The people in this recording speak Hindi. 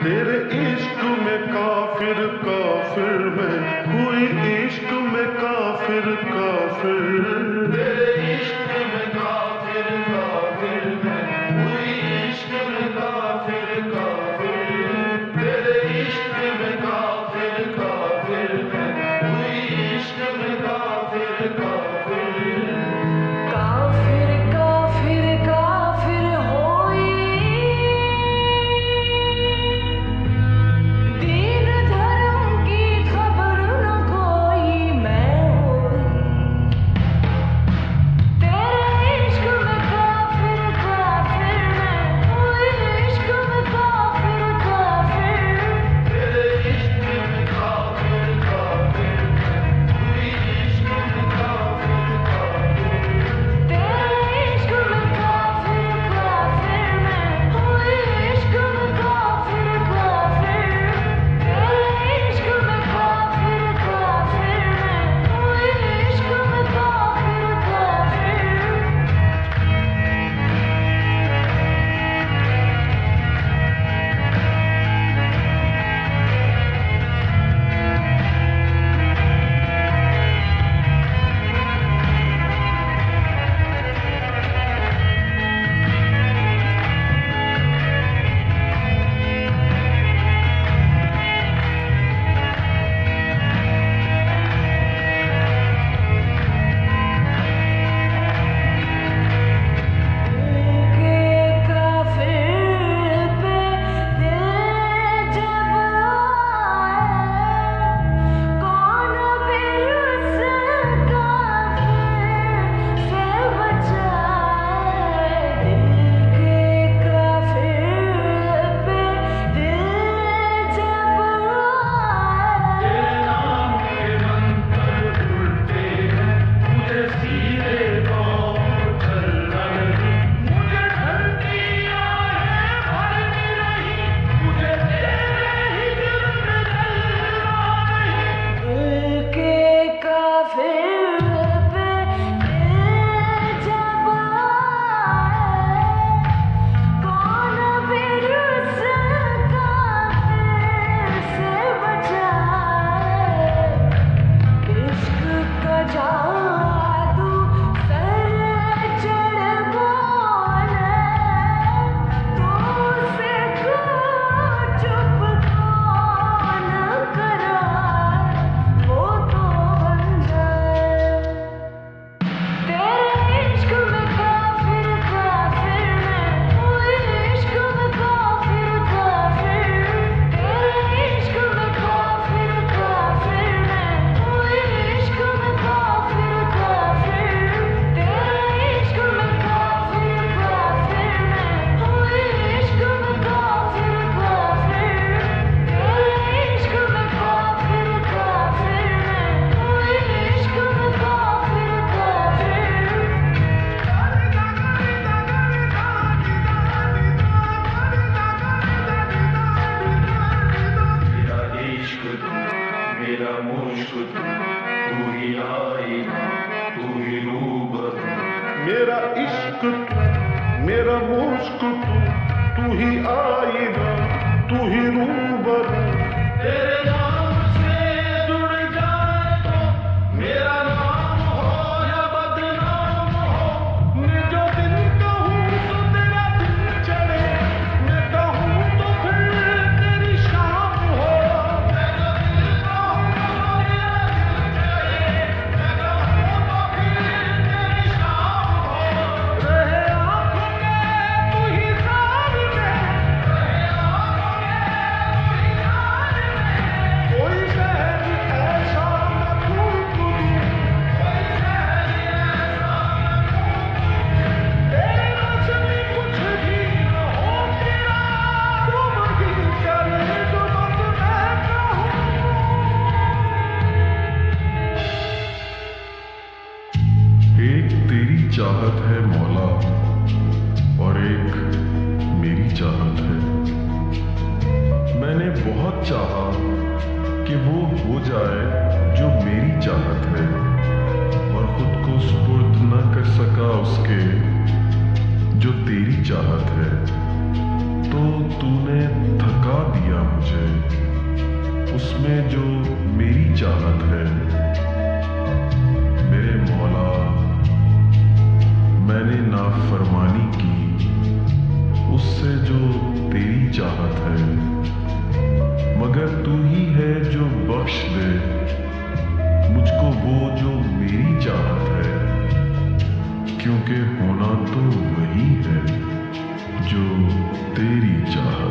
तेरे इश्क में काफिर काफिर मैं हुई, इश्क में काफिर काफिर। तेरे इश्क में काफिर काफिर मैं हुई, इश्क में काफिर काफिर। तेरे इश्क में काफिर काफिर मैं हुई, इश्क में काफिर काफिर। काफिर काफिर काफिर होई, दीन धर्म की खबर न कोई मैं होई। तेरे इश्क में काफिर काफिर मैं हुई, इश्क में काफिर काफिर। तेरे इश्क में काफिर काफिर मैं हुई, इश्क में काफिर काफिर। तेरे इश्क में काफिर काफिर मैं हुई, इश्क में काफिर काफिर। तेरे इश्क में काफिर काफिर मैं हुई, इश्क में काफिर काफिर। मेरा मुश्क तू ही आईना, तू ही रूबर। मेरा इश्क मेरा मुश्क तू ही आईना, तू ही रूबर। तेरे नाम से जुड़ जाए तो मेरा नाम हो या बदनाम हो। मैं जो दिन कहूँ तो तेरा दिन चढ़े, मैं कहूँ तो फिर तेरी शाम हो। मैं जो दिन कहूँ तो तेरा दिन चढ़े, मैं कहूँ तो फिर तेरी शाम हो। रहे आँखों में तू ही सामने, रहे आँखों में तू ही सामने। कोई शहर ऐसा न फूंक दूँ, कोई शहर ऐसा न फूंक दूँ। तेरे नज़्म कुछ भी न हो तेरा, तुम ही करे जो बात मैं कहूँ। एक तेरी चाहत है मौला, और एक मेरी चाहत है। मैंने बहुत चाहा कि वो हो जाए जो मेरी चाहत है, और खुद को सुपुर्द न कर सका उसके जो तेरी चाहत है। तो तूने थका दिया मुझे, उसमें जो मेरी चाहत है। मेरे मौला, मैंने नाफरमानी की उससे जो तेरी चाहत है, मगर तू ही है जो बख्श दे मुझको वो जो मेरी चाहत है, क्योंकि होना तो वही है जो तेरी चाहत।